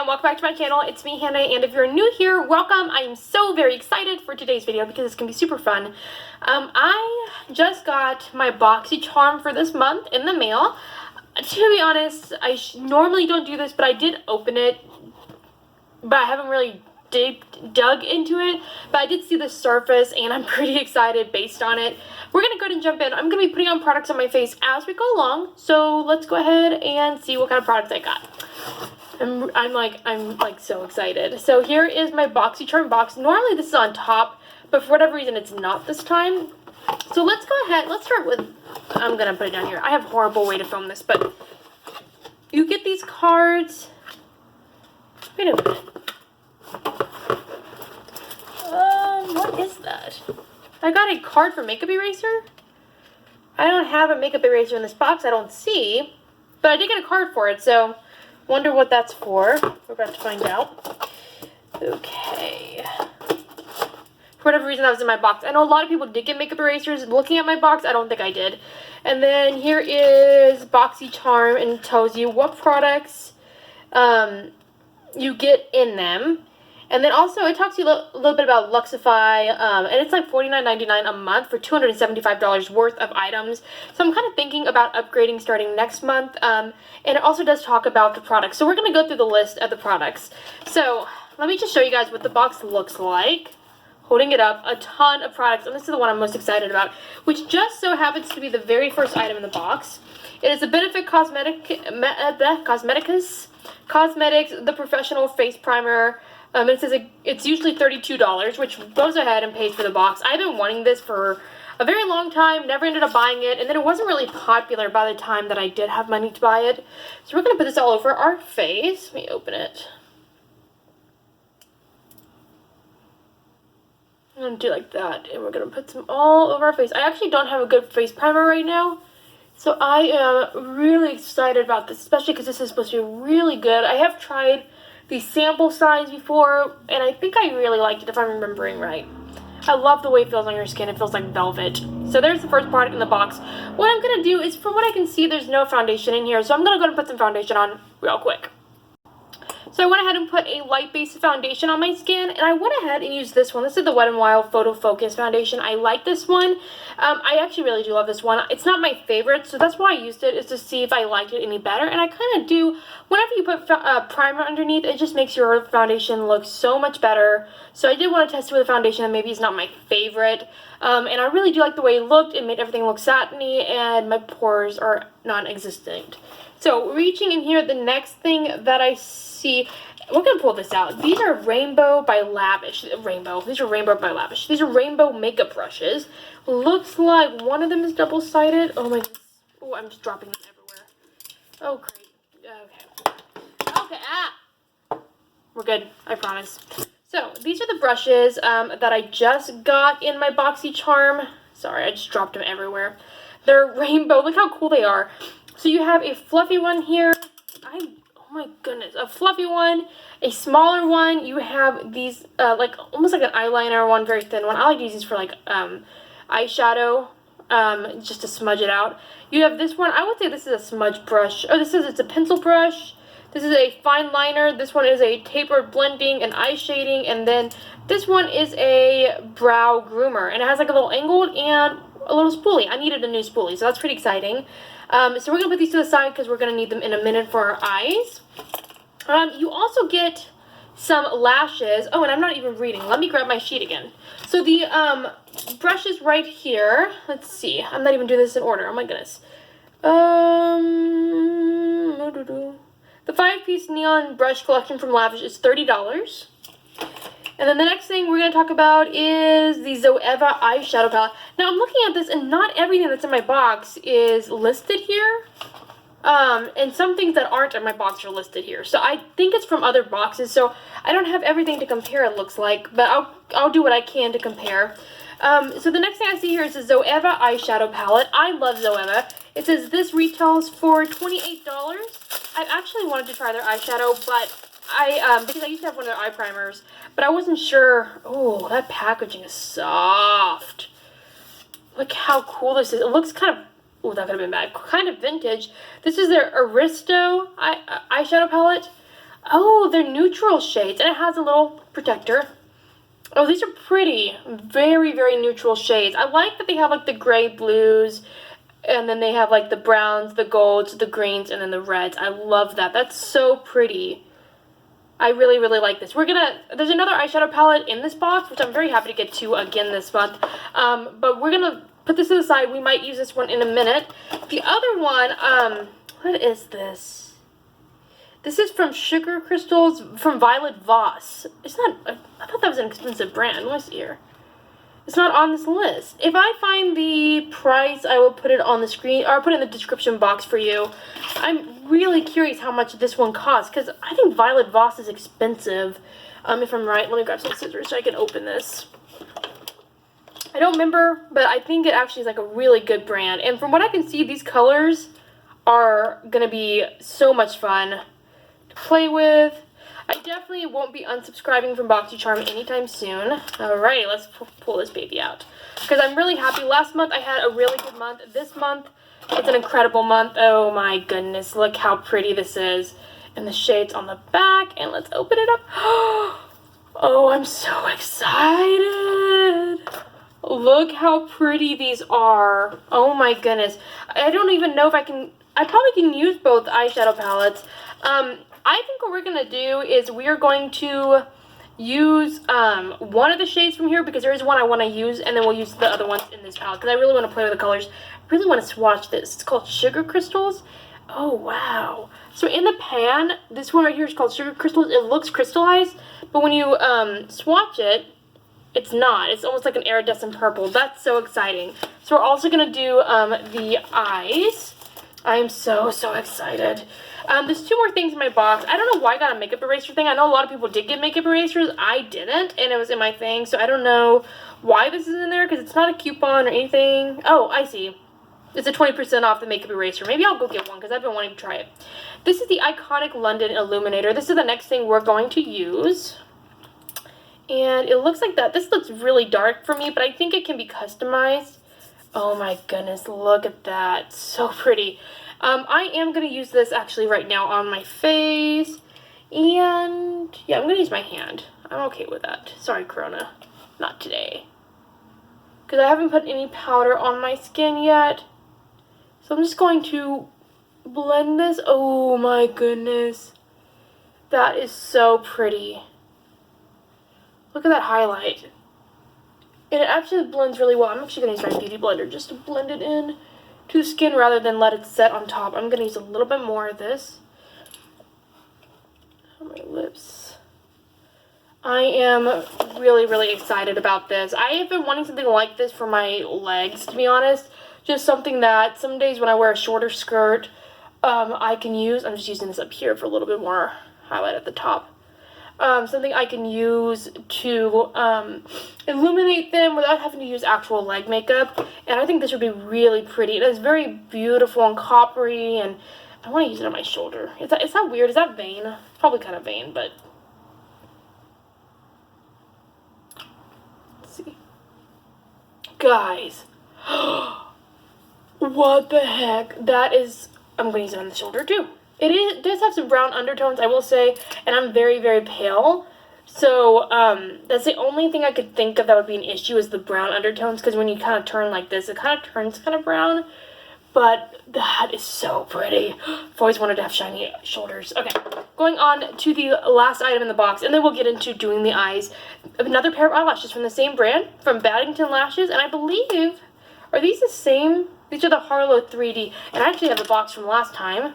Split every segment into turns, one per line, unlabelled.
welcome back to my channel. It's me, Hannah, and if you're new here, welcome. I am so very excited for today's video because it's going to be super fun. I just got my Boxycharm for this month in the mail. To be honest, I normally don't do this, but I did open it, but I haven't really dug into it, but I did see the surface and I'm pretty excited based on it. We're gonna go ahead and jump in. I'm gonna be putting on products on my face as we go along, so let's go ahead and see what kind of products I got. I'm like so excited. So here is my Boxycharm box. Normally this is on top, but for whatever reason it's not this time. So let's go ahead, let's start with, I'm gonna put it down here. I have a horrible way to film this, but you get these cards. Wait a minute. What is that? I got a card for makeup eraser. I don't have a makeup eraser in this box, I don't see, but I did get a card for it, so wonder what that's for. We're about to find out. Okay. For whatever reason that was in my box. I know a lot of people did get makeup erasers. Looking at my box, I don't think I did. And then here is Boxycharm, and it tells you what products you get in them. And then also it talks to you a little bit about Luxify, and it's like $49.99 a month for $275 worth of items. So I'm kind of thinking about upgrading starting next month, and it also does talk about the products. So we're going to go through the list of the products. So let me just show you guys what the box looks like. Holding it up, a ton of products, and this is the one I'm most excited about, which just so happens to be the very first item in the box. It is a Benefit Cosmetics, the Professional Face Primer. It says it's usually $32, which goes ahead and pays for the box. I've been wanting this for a very long time, never ended up buying it, and then it wasn't really popular by the time that I did have money to buy it. So we're going to put this all over our face. Let me open it. I'm going to do like that, and we're going to put some all over our face. I actually don't have a good face primer right now, so I am really excited about this, especially because this is supposed to be really good. I have tried the sample size before, and I think I really liked it if I'm remembering right. I love the way it feels on your skin. It feels like velvet. So there's the first product in the box. What I'm going to do is, from what I can see, there's no foundation in here, so I'm going to go and put some foundation on real quick. So I went ahead and put a light base foundation on my skin, and I went ahead and used this one. This is the Wet n Wild Photo Focus Foundation. I like this one. I actually really do love this one. It's not my favorite, so that's why I used it, is to see if I liked it any better. And I kind of do. Whenever you put primer underneath, it just makes your foundation look so much better. So I did want to test it with a foundation that maybe is not my favorite. And I really do like the way it looked. It made everything look satiny, and my pores are non-existent. So reaching in here, the next thing that I see, we're going to pull this out. These are Rainbow by Lavish. These are Rainbow by Lavish. These are rainbow makeup brushes. Looks like one of them is double-sided. Oh my goodness. Oh, I'm just dropping them everywhere. Oh, great. Okay, we're good, I promise. So, these are the brushes that I just got in my Boxycharm. Sorry, I just dropped them everywhere. They're rainbow. Look how cool they are. So, you have a fluffy one here. Oh my goodness, a fluffy one, a smaller one. You have these, like, almost like an eyeliner one, very thin one. I like to use these for, like, eyeshadow, just to smudge it out. You have this one. I would say this is a smudge brush. Oh, it's a pencil brush. This is a fine liner. This one is a tapered blending and eye shading. And then this one is a brow groomer. And it has, like, a little angled and a little spoolie. I needed a new spoolie, so that's pretty exciting. So we're going to put these to the side because we're going to need them in a minute for our eyes. You also get some lashes. Oh, and I'm not even reading. Let me grab my sheet again. So the brushes right here. Let's see. I'm not even doing this in order. Oh my goodness. The 5-piece neon brush collection from Lavish is $30. And then the next thing we're going to talk about is the Zoeva eyeshadow palette. Now, I'm looking at this, and not everything that's in my box is listed here. And some things that aren't in my box are listed here. So I think it's from other boxes, so I don't have everything to compare, it looks like. But I'll do what I can to compare. So the next thing I see here is the Zoeva eyeshadow palette. I love Zoeva. It says this retails for $28. I actually wanted to try their eyeshadow, but because I used to have one of their eye primers, but I wasn't sure. Oh, that packaging is soft. Look how cool this is. It looks kind of, oh, that could have been bad. Kind of vintage. This is their Aristo eyeshadow palette. Oh, they're neutral shades, and it has a little protector. Oh, these are pretty. Very, very neutral shades. I like that they have like the gray blues, and then they have like the browns, the golds, the greens, and then the reds. I love that. That's so pretty. I really, really like this. There's another eyeshadow palette in this box, which I'm very happy to get to again this month. But we're gonna put this to the side. We might use this one in a minute. The other one, what is this? This is from Sugar Crystals from Violet Voss. It's not, I thought that was an expensive brand. Let me see here. It's not on this list. If I find the price, I will put it on the screen, or I'll put it in the description box for you. I'm really curious how much this one costs, because I think Violet Voss is expensive. If I'm right, let me grab some scissors so I can open this. I don't remember, but I think it actually is like a really good brand. And from what I can see, these colors are going to be so much fun to play with. I definitely won't be unsubscribing from Boxycharm anytime soon. Alrighty, let's pull this baby out. Because I'm really happy. Last month I had a really good month. This month, it's an incredible month. Oh my goodness, look how pretty this is. And the shades on the back. And let's open it up. Oh, I'm so excited. Look how pretty these are. Oh my goodness. I don't even know if I probably can use both eyeshadow palettes. I think what we're going to do is we are going to use one of the shades from here, because there is one I want to use, and then we'll use the other ones in this palette, because I really want to play with the colors. I really want to swatch this. It's called Sugar Crystals. Oh, wow. So in the pan, this one right here is called Sugar Crystals. It looks crystallized, but when you swatch it, it's not. It's almost like an iridescent purple. That's so exciting. So we're also going to do the eyes. I'm so, so excited. There's two more things in my box. I don't know why I got a makeup eraser thing. I know a lot of people did get makeup erasers. I didn't, and it was in my thing, so I don't know why this is in there, because it's not a coupon or anything. Oh, I see. It's a 20% off the makeup eraser. Maybe I'll go get one, because I've been wanting to try it. This is the Iconic London Illuminator. This is the next thing we're going to use. And it looks like that. This looks really dark for me, but I think it can be customized. Oh my goodness, look at that. So pretty. I am going to use this actually right now on my face. And yeah, I'm going to use my hand. I'm okay with that. Sorry, Corona. Not today. Because I haven't put any powder on my skin yet. So I'm just going to blend this. Oh my goodness. That is so pretty. Look at that highlight. And it actually blends really well. I'm actually going to use my beauty blender just to blend it in to the skin rather than let it set on top. I'm going to use a little bit more of this on my lips. I am really, really excited about this. I have been wanting something like this for my legs, to be honest. Just something that some days when I wear a shorter skirt, I can use. I'm just using this up here for a little bit more highlight at the top. Something I can use to illuminate them without having to use actual leg makeup. And I think this would be really pretty. It is very beautiful and coppery, and I want to use it on my shoulder. Is that weird? Is that vain? Probably kind of vain, but let's see. Guys, what the heck? That is, I'm going to use it on the shoulder too. It does have some brown undertones, I will say, and I'm very, very pale. So, that's the only thing I could think of that would be an issue is the brown undertones, because when you kind of turn like this, it kind of turns kind of brown. But that is so pretty. I've always wanted to have shiny shoulders. Okay, going on to the last item in the box, and then we'll get into doing the eyes. Another pair of eyelashes from the same brand, from Baddington Lashes, and I believe, are these the same? These are the Harlow 3D, and I actually have the box from last time.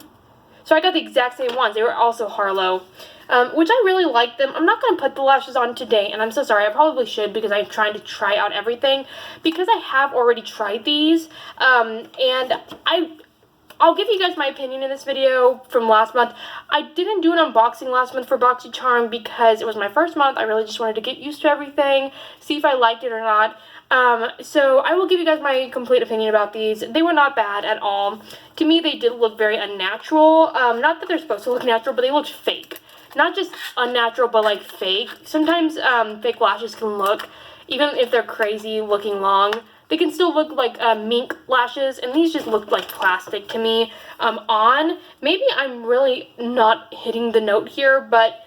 So I got the exact same ones. They were also Harlow, which I really like them. I'm not going to put the lashes on today, and I'm so sorry. I probably should because I'm trying to try out everything. Because I have already tried these, and I'll give you guys my opinion in this video from last month. I didn't do an unboxing last month for Boxycharm because it was my first month. I really just wanted to get used to everything, see if I liked it or not. So I will give you guys my complete opinion about these. They were not bad at all. To me, they did look very unnatural. Not that they're supposed to look natural, but they looked fake. Not just unnatural, but like fake. Sometimes fake lashes can look, even if they're crazy looking long, they can still look like mink lashes, and these just look like plastic to me on. Maybe I'm really not hitting the note here, but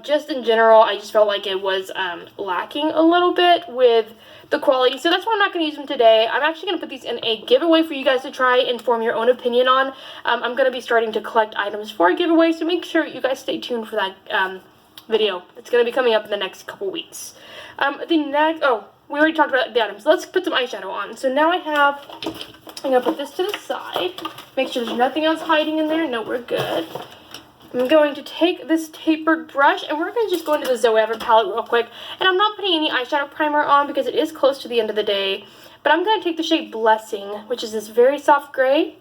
just in general, I just felt like it was lacking a little bit with the quality. So that's why I'm not going to use them today. I'm actually going to put these in a giveaway for you guys to try and form your own opinion on. I'm going to be starting to collect items for a giveaway, so make sure you guys stay tuned for that video. It's going to be coming up in the next couple weeks. We already talked about the items. Let's put some eyeshadow on. So now I'm going to put this to the side. Make sure there's nothing else hiding in there. No, we're good. I'm going to take this tapered brush, and we're going to just go into the Zoever palette real quick. And I'm not putting any eyeshadow primer on because it is close to the end of the day. But I'm going to take the shade Blessing, which is this very soft gray.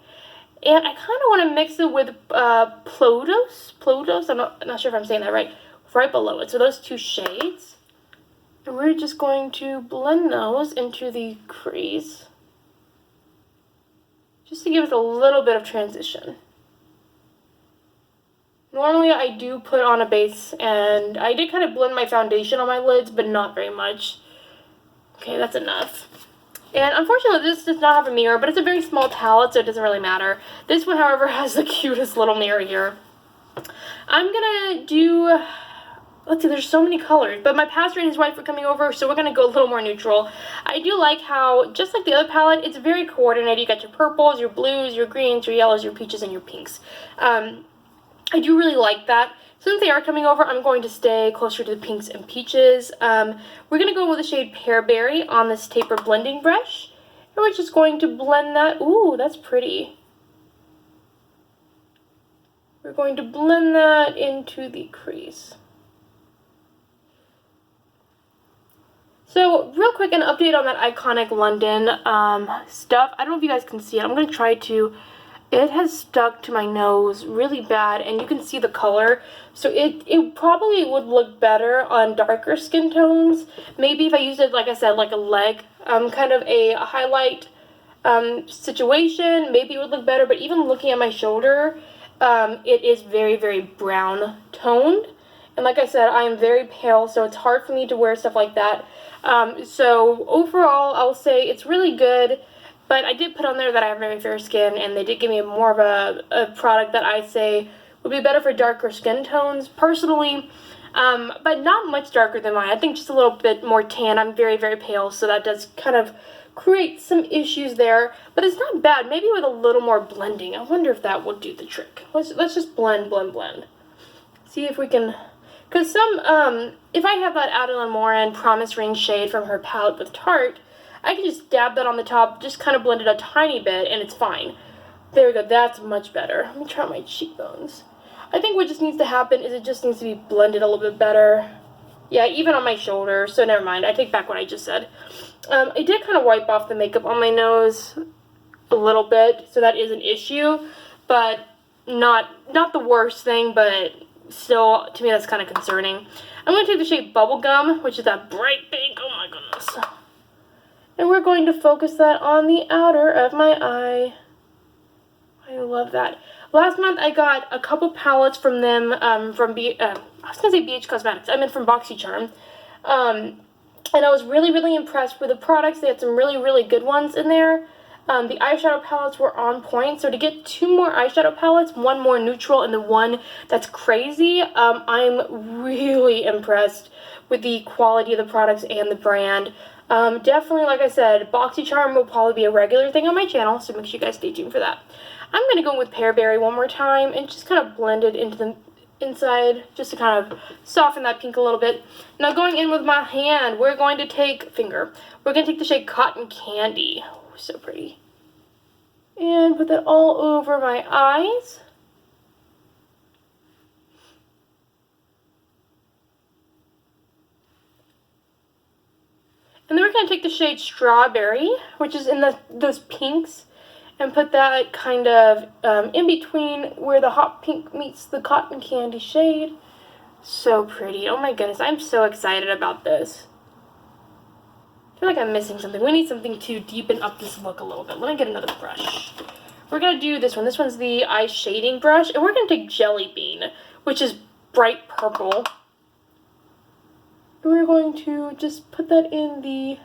And I kind of want to mix it with Plodos. I'm not sure if I'm saying that right. Right below it. So those two shades. And we're just going to blend those into the crease. Just to give it a little bit of transition. Normally I do put on a base, and I did kind of blend my foundation on my lids, but not very much. Okay, that's enough. And unfortunately this does not have a mirror, but it's a very small palette, so it doesn't really matter. This one, however, has the cutest little mirror here. I'm gonna do... Let's see, there's so many colors, but my pastor and his wife are coming over, so we're going to go a little more neutral. I do like how, just like the other palette, it's very coordinated. You got your purples, your blues, your greens, your yellows, your peaches, and your pinks. I do really like that. Since they are coming over, I'm going to stay closer to the pinks and peaches. We're going to go with the shade Pearberry on this taper blending brush. And we're just going to blend that. Ooh, that's pretty. We're going to blend that into the crease. So, real quick, an update on that iconic London stuff. I don't know if you guys can see it. I'm going to try to. It has stuck to my nose really bad, and you can see the color. So, it probably would look better on darker skin tones. Maybe if I used it, like I said, like a leg, kind of a highlight situation, maybe it would look better. But even looking at my shoulder, it is very, very brown toned. And like I said, I am very pale, so it's hard for me to wear stuff like that. So overall, I'll say it's really good, but I did put on there that I have very fair skin, and they did give me more of a product that I say would be better for darker skin tones, personally, but not much darker than mine. I think just a little bit more tan. I'm very, very pale, so that does kind of create some issues there, but it's not bad. Maybe with a little more blending. I wonder if that will do the trick. Let's just blend. See if we can... Because if I have that Adeline Moran Promise Ring shade from her palette with Tarte, I can just dab that on the top, just kind of blend it a tiny bit, and it's fine. There we go, that's much better. Let me try my cheekbones. I think what just needs to happen is it just needs to be blended a little bit better. Yeah, even on my shoulder, so never mind. I take back what I just said. I did kind of wipe off the makeup on my nose a little bit, so that is an issue, but not the worst thing, but... Still, to me, that's kind of concerning. I'm going to take the shade Bubblegum, which is that bright pink. Oh my goodness. And we're going to focus that on the outer of my eye. I love that. Last month, I got a couple palettes from them, I was going to say BH Cosmetics. I meant from Boxycharm. And I was really, really impressed with the products. They had some really, really good ones in there. The eyeshadow palettes were on point, so to get 2 more eyeshadow palettes, one more neutral and then one that's crazy, I'm really impressed with the quality of the products and the brand. Definitely, like I said, Boxycharm will probably be a regular thing on my channel, so make sure you guys stay tuned for that. I'm going to go with Pearberry one more time and just kind of blend it into the inside, just to kind of soften that pink a little bit. Now going in with my hand, we're going to take the shade Cotton Candy. So pretty. And put that all over my eyes. And then we're going to take the shade Strawberry, which is in those pinks, and put that kind of in between where the hot pink meets the Cotton Candy shade. So pretty. Oh my goodness, I'm so excited about this. I feel like I'm missing something. We need something to deepen up this look a little bit. Let me get another brush. We're going to do this one. This one's the eye shading brush. And we're going to take Jelly Bean, which is bright purple. And we're going to just put that in the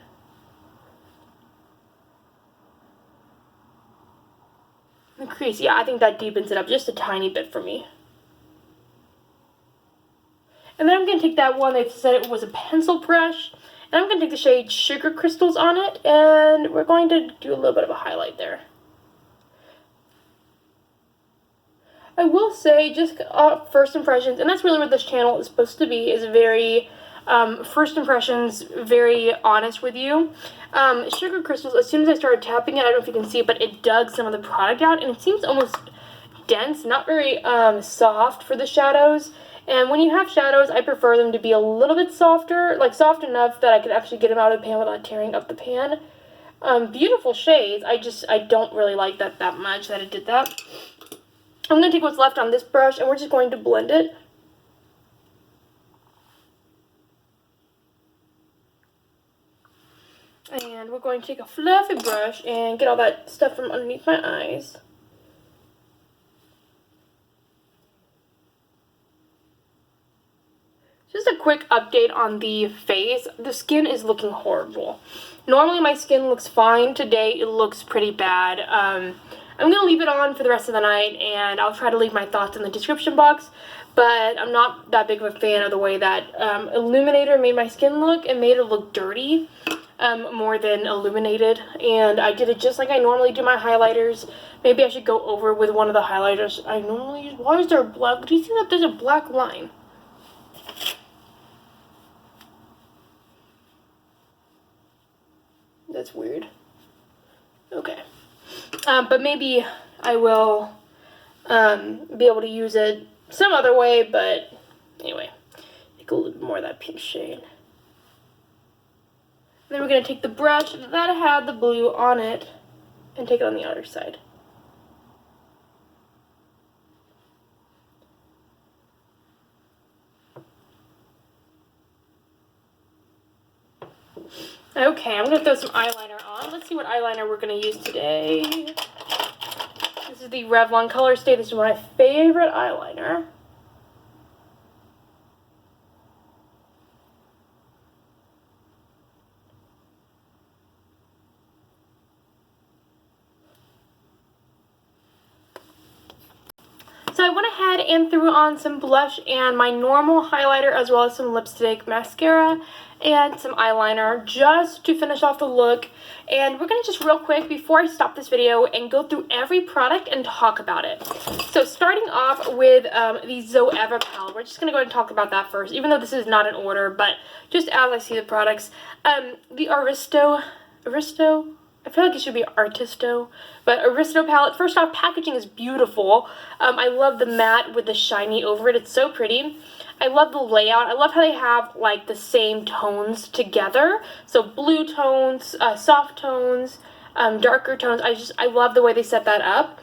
the crease. Yeah, I think that deepens it up just a tiny bit for me. And then I'm going to take that one, they said it was a pencil brush, and I'm going to take the shade Sugar Crystals on it, and we're going to do a little bit of a highlight there. I will say, just first impressions, and that's really what this channel is supposed to be, is very, first impressions, very honest with you. Sugar Crystals, as soon as I started tapping it, I don't know if you can see it, but it dug some of the product out, and it seems almost dense, not very soft for the shadows. And when you have shadows, I prefer them to be a little bit softer, like soft enough that I could actually get them out of the pan without tearing up the pan. Beautiful shades, I don't really like that much, that it did that. I'm going to take what's left on this brush, and we're just going to blend it. And we're going to take a fluffy brush and get all that stuff from underneath my eyes. Just a quick update on the face. The skin is looking horrible. Normally my skin looks fine. Today it looks pretty bad. I'm going to leave it on for the rest of the night, and I'll try to leave my thoughts in the description box, but I'm not that big of a fan of the way that Illuminator made my skin look. It made it look dirty more than illuminated, and I did it just like I normally do my highlighters. Maybe I should go over with one of the highlighters I normally use. Why is there a black? Do you see that there's a black line? That's weird. Okay. But maybe I will be able to use it some other way, but anyway, take a little bit more of that pink shade. And then we're going to take the brush that had the blue on it and take it on the outer side. Okay, I'm going to throw some eyeliner on. Let's see what eyeliner we're going to use today. This is the Revlon Color Stay. This is my favorite eyeliner. So I went ahead and threw on some blush and my normal highlighter, as well as some lipstick, mascara, and some eyeliner just to finish off the look. And we're going to just real quick, before I stop this video, and go through every product and talk about it. So starting off with the Zoeva palette, we're just going to go ahead and talk about that first, even though this is not in order, but just as I see the products. The Aristo, I feel like it should be Artisto, but Aristo palette. First off, packaging is beautiful. I love the matte with the shiny over it. It's so pretty. I love the layout. I love how they have like the same tones together. So blue tones, soft tones, darker tones. I love the way they set that up.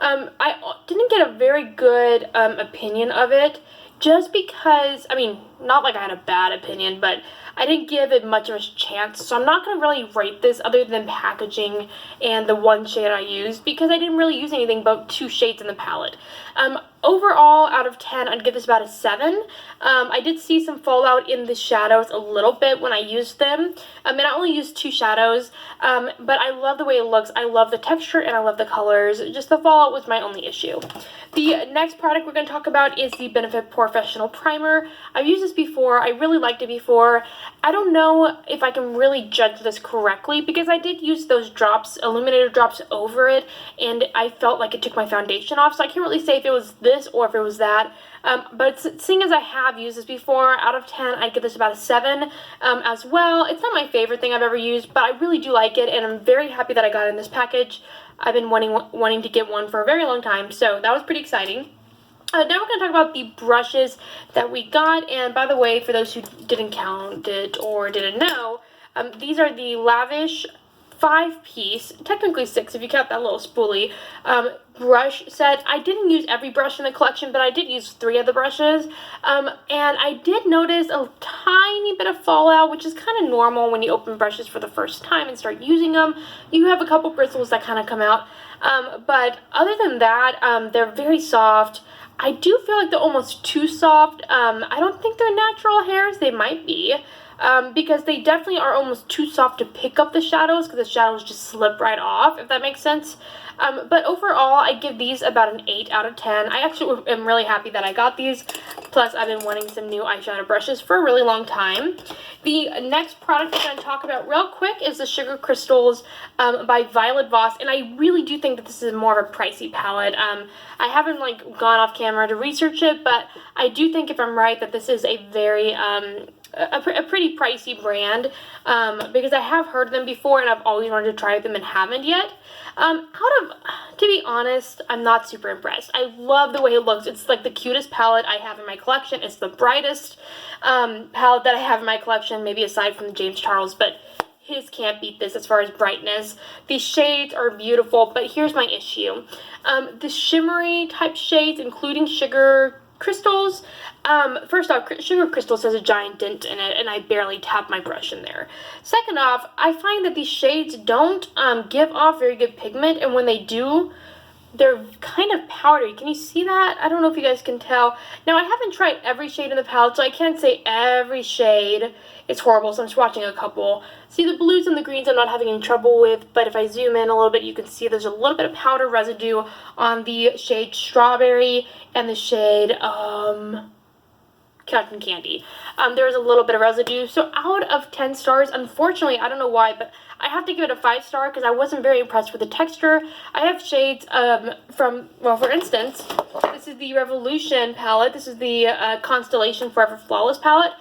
I didn't get a very good opinion of it, just because, I mean, not like I had a bad opinion, but I didn't give it much of a chance, so I'm not going to really rate this other than packaging and the one shade I used, because I didn't really use anything but 2 shades in the palette. Overall, out of 10, I'd give this about a 7. I did see some fallout in the shadows a little bit when I used them. And I only used 2 shadows, but I love the way it looks. I love the texture and I love the colors. Just the fallout was my only issue. The next product we're going to talk about is the Benefit Professional Primer. I've used this before. I really liked it before. I don't know if I can really judge this correctly, because I did use those drops, illuminator drops, over it, and I felt like it took my foundation off, so I can't really say if it was this or if it was that. But seeing as I have used this before, out of 10, I'd give this about a 7 as well. It's not my favorite thing I've ever used, but I really do like it, and I'm very happy that I got it in this package. I've been wanting to get one for a very long time, so that was pretty exciting. Now we're going to talk about the brushes that we got, and by the way, for those who didn't count it or didn't know, these are the Lavish 5-piece, technically 6 if you count that little spoolie, brush set. I didn't use every brush in the collection, but I did use 3 of the brushes, and I did notice a tiny bit of fallout, which is kind of normal when you open brushes for the first time and start using them. You have a couple bristles that kind of come out, but other than that, they're very soft. I do feel like they're almost too soft. I don't think they're natural hairs. They might be. because they definitely are almost too soft to pick up the shadows, because the shadows just slip right off, if that makes sense. But overall, I give these about an 8 out of 10. I actually am really happy that I got these. Plus, I've been wanting some new eyeshadow brushes for a really long time. The next product I'm going to talk about real quick is the Sugar Crystals by Violet Voss. And I really do think that this is more of a pricey palette. I haven't gone off camera to research it, but I do think, if I'm right, that this is a very a pretty pricey brand, because I have heard of them before and I've always wanted to try them and haven't yet. To be honest, I'm not super impressed. I love the way it looks. It's like the cutest palette I have in my collection. It's the brightest palette that I have in my collection, maybe aside from James Charles, but his can't beat this as far as brightness. These shades are beautiful, but here's my issue. The shimmery type shades, including Sugar Crystals, first off, Sugar Crystals has a giant dent in it, and I barely tap my brush in there. Second off, I find that these shades don't give off very good pigment, and when they do, they're kind of powdery. Can you see that? I don't know if you guys can tell. Now, I haven't tried every shade in the palette, so I can't say every shade is horrible, so I'm swatching a couple. See, the blues and the greens I'm not having any trouble with, but if I zoom in a little bit, you can see there's a little bit of powder residue on the shade Strawberry and the shade Cotton Candy. There's a little bit of residue. So out of 10 stars, unfortunately, I don't know why, but I have to give it a 5-star because I wasn't very impressed with the texture. I have shades for instance, this is the Revolution palette. This is the Constellation Forever Flawless palette.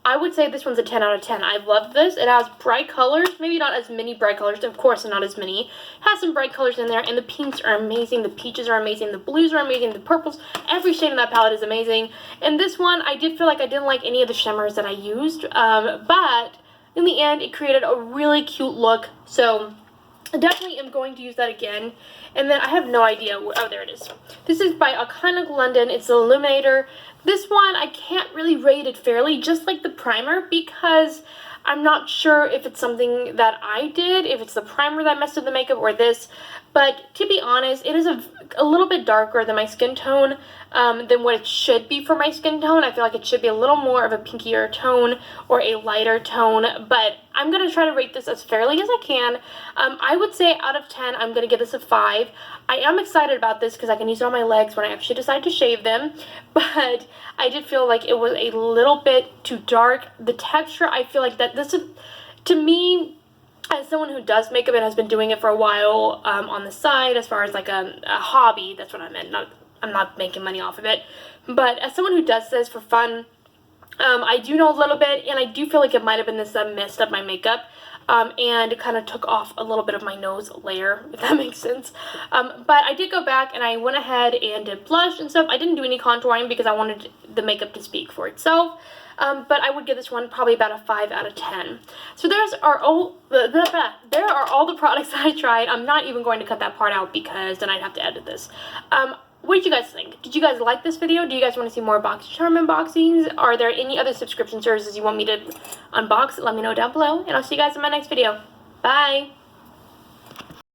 I would say this one's a 10 out of 10. I love this. It has bright colors, maybe not as many bright colors, of course not as many. It has some bright colors in there, and the pinks are amazing, the peaches are amazing, the blues are amazing, the purples, every shade in that palette is amazing. And this one, I did feel like I didn't like any of the shimmers that I used, but in the end, it created a really cute look, so I definitely am going to use that again. And then I have no idea, oh, there it is. This is by Iconic London, it's the Illuminator. This one, I can't really rate it fairly, just like the primer, because I'm not sure if it's something that I did, if it's the primer that messed with the makeup or this, but to be honest, it is a little bit darker than my skin tone, than what it should be for my skin tone. I feel like it should be a little more of a pinkier tone or a lighter tone, but I'm going to try to rate this as fairly as I can. I would say out of 10, I'm going to give this a 5. I am excited about this because I can use it on my legs when I actually decide to shave them, but I did feel like it was a little bit too dark. The texture, I feel like that this is, to me, as someone who does makeup and has been doing it for a while on the side, as far as like a hobby, that's what I meant, I'm not making money off of it, but as someone who does this for fun, I do know a little bit, and I do feel like it might have been this that messed up my makeup, and kind of took off a little bit of my nose layer, if that makes sense. But I did go back and I went ahead and did blush and stuff. I didn't do any contouring because I wanted the makeup to speak for itself. But I would give this one probably about a 5 out of 10. So there are all the products that I tried. I'm not even going to cut that part out because then I'd have to edit this. What did you guys think? Did you guys like this video? Do you guys want to see more Boxycharm unboxings? Are there any other subscription services you want me to unbox? Let me know down below, and I'll see you guys in my next video. Bye!